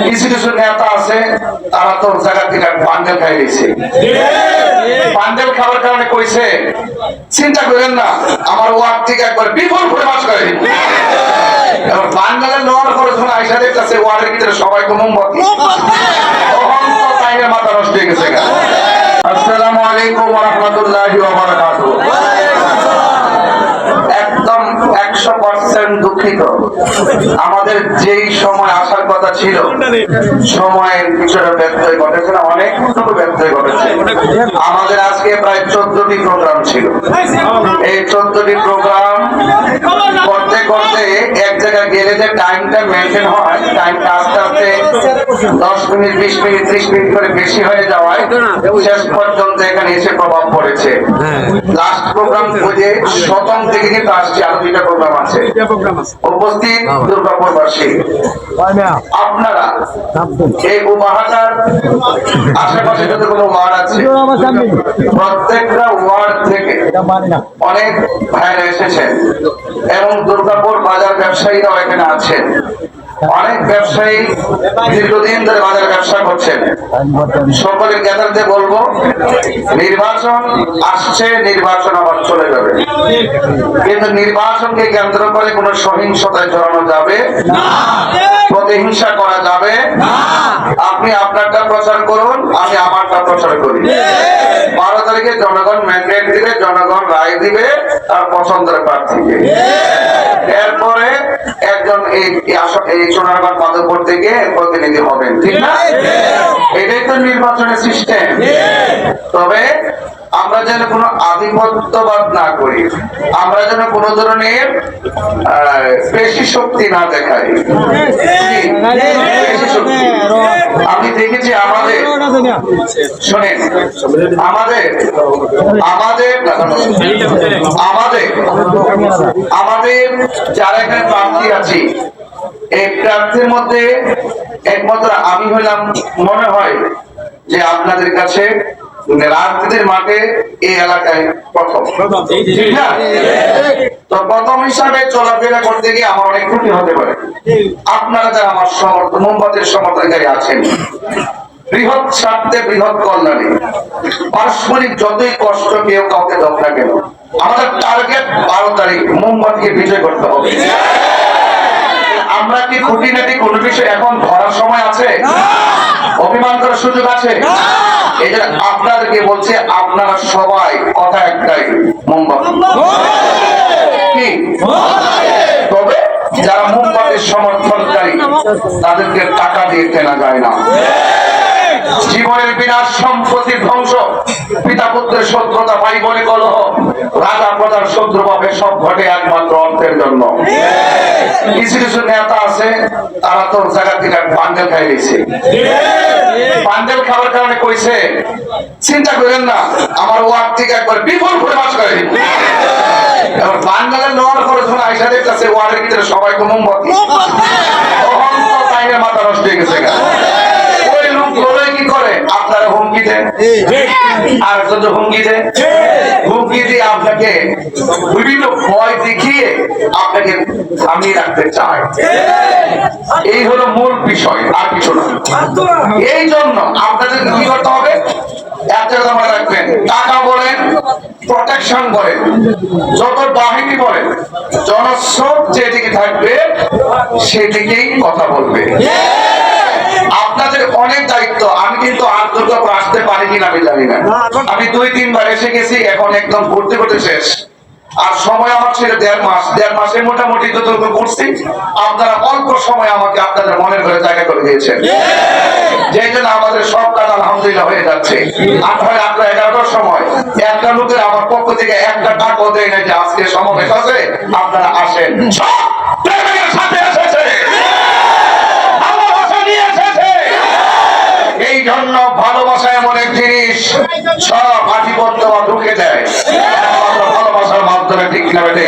কিছু কিছু নেতা আছে তারা তো জায়গা থেকে বান্ডেল খাই দিয়েছে। বান্ডেল খাওয়ার কারণে কইছে চিন্তা করেন না, আমার ওয়ার্ড থেকে একবার বিপুল করে বাস করে দিন। বান্ডেলের নেওয়ার পরে যখন আইসা দেখতেছে ওয়ার্ডের ভিতরে সবাই মোমবাতি, তখন তো তাইলে মাথা নষ্ট হয়ে গেছে। আসসালামু আলাইকুম ওয়া রাহমাতুল্লাহি ওয়া বারাকাতুহু। একদম 100% দুঃখিত, আমাদের যেই সময় আসার কথা ছিল সময়ের কিছুটা ব্যত্যয় ঘটেছে না, অনেকটুকু ব্যত্যয় ঘটেছে। আমাদের আজকে প্রায় 14টি প্রোগ্রাম ছিল। এই 14টি প্রোগ্রাম করতে করতে এক জায়গায় গেলে যে টাইমটা মেনটেন হয়, টাইমটা আস্তে আস্তে 10 মিনিট 20 মিনিট 30 মিনিট করে বেশি হয়ে যাওয়ায় শেষ পর্যন্ত এখানে এসে প্রভাব পড়েছে। লাস্ট প্রোগ্রাম বুঝে 7 থেকে কিন্তু আসছে, আরো 2টা প্রোগ্রাম আছে। উপস্থিত দুর্গাপুরবাসী, আপনারা এই উপহাটার আশেপাশে যত কোনো ওয়ার্ড আছে প্রত্যেকটা ওয়ার্ড থেকে অনেক ভাইরা এসেছেন এবং দুর্গাপুর বাজার ব্যবসায়ীরাও এখানে আছেন। অনেক ব্যবসায়ী দীর্ঘদিন ধরে বাজার ব্যবসা করছেন। সকলের জ্ঞাতার্থে বলবো, নির্বাচন আসছে, নির্বাচন আবার চলে যাবে, কিন্তু নির্বাচনকে কেন্দ্র করে কোন সহিংসতায় জড়ানো যাবে না, প্রতিহিংসা করা যাবে না। আপনি আপনারটা প্রচার করুন, আমি আমারটা প্রচার করি। 12 তারিখে জনগণ ম্যান্ডেট দিবে, জনগণ রায় দিবে তার পছন্দের প্রার্থীকে। এরপরে একজন এই সোনারগাঁও মাধবপুর থেকে প্রতিনিধি হবেন, ঠিক না? এটাই তো নির্বাচনের সিস্টেম। তবে আমরা যেন কোনো আধিপত্যবাদ না করি, আমরা যেন কোন ধরনের পেশি শক্তি না দেখাই। আমি দেখেছি আমাদের, শোনেন, আমাদের যারা এখানে প্রার্থী আছি, এই প্রার্থীর মধ্যে একমাত্র আমি হইলাম মনে হয় যে আপনাদের কাছে রাজনীতির মাঠে এই এলাকায় প্রথম, ঠিক না? তো প্রথম হিসাবে চলাফেরা করতে গিয়ে আমার অনেক ত্রুটি হতে পারে। আপনারা যারা আমার মোমবাতির সমর্থনকারী আছেন, বৃহৎ স্বার্থে বৃহৎ কল্যাণে পারস্পরিক যতই কষ্ট কেউ কাউকে দেখ না কেন, আমাদের টার্গেট 12 তারিখ মোমবাতিকে বিজয় করতে হবে। আমরা কি খুঁটিনাটি কোন বিষয় এখন ধরার সময় আছে? অভিমান করার সুযোগ আছে? এই জন্য আপনাদেরকে বলছে, আপনারা সবাই কথা একটাই, মোমবাতি। তবে যারা মোমবাতির সমর্থনকারী তাদেরকে টাকা দিয়ে কেনা যায় না। জীবনের বিনাশ, সম্পত্তি ধ্বংস, পিতা পুত্রের শত্রুতা, ভাই বোনের কলহ, রাজা প্রজার শত্রু ভাবে সব ঘটে একমাত্র অর্থের জন্য। কিছু কিছু নেতা আছে তারা তো জায়গা থেকে বান্ডেল খাই দিয়েছে। বান্ডেল খাওয়ার কারণে কইছে চিন্তা করেন না, আমার ওয়ার্ড থেকে একবার বিপুল করে বাস করে দিন। বান্ডেলের নেওয়ার পরে যখন আইসা দেখতেছে ওয়ার্ডের ভিতরে সবাই মোমবাতি, তখন তো তাইলে মাথা নষ্ট হয়ে গেছে। কি করে আপনারা হুমকি দেন, আর হুমকি দেন, হুমকি দিয়ে আপনাকে বিভিন্ন ভয় দেখিয়ে আপনাকে থামিয়ে রাখতে চায়। এই হলো মূল বিষয়, আর কিছু না। এই জন্য আপনাদের কি করতে হবে, একটা কথা মনে রাখবেন, টাকা বলেন, প্রোটেকশন বলেন, যত বাহিনী বলেন, জনস্রোত যেদিকে থাকবে সেদিকেই কথা বলবে। আপনাদের অনেক দায়িত্ব। আমি কিন্তু আর দুর্গাপুর আসতে পারি কিনা আমি জানি না, আমি 2-3 বার এসে গেছি, এখন একদম ঘুরতে ঘুরতে শেষ। আর সময় আমার ছিল 1.5 মাস। 1.5 মাসে মোটামুটি যতটুকু করছি, আপনারা অল্প সময় আমাকে আপনাদের মনের ঘরে জায়গা করে দিয়েছেন, যেই জন্য আমাদের সব কাজ আলহামদুলিল্লাহ হয়ে যাচ্ছে। আপনারা 11টার সময় একটা লোকের আমার পক্ষ থেকে একটা টাকা দেয় না যে আজকে সমাবেশ আছে, আপনারা আসেন। এই জন্য ভালোবাসা এমন এক জিনিস, সব আধিপত্য ঢুকে দেয় ভালোবাসার মাধ্যমে, ঠিক না বেটে?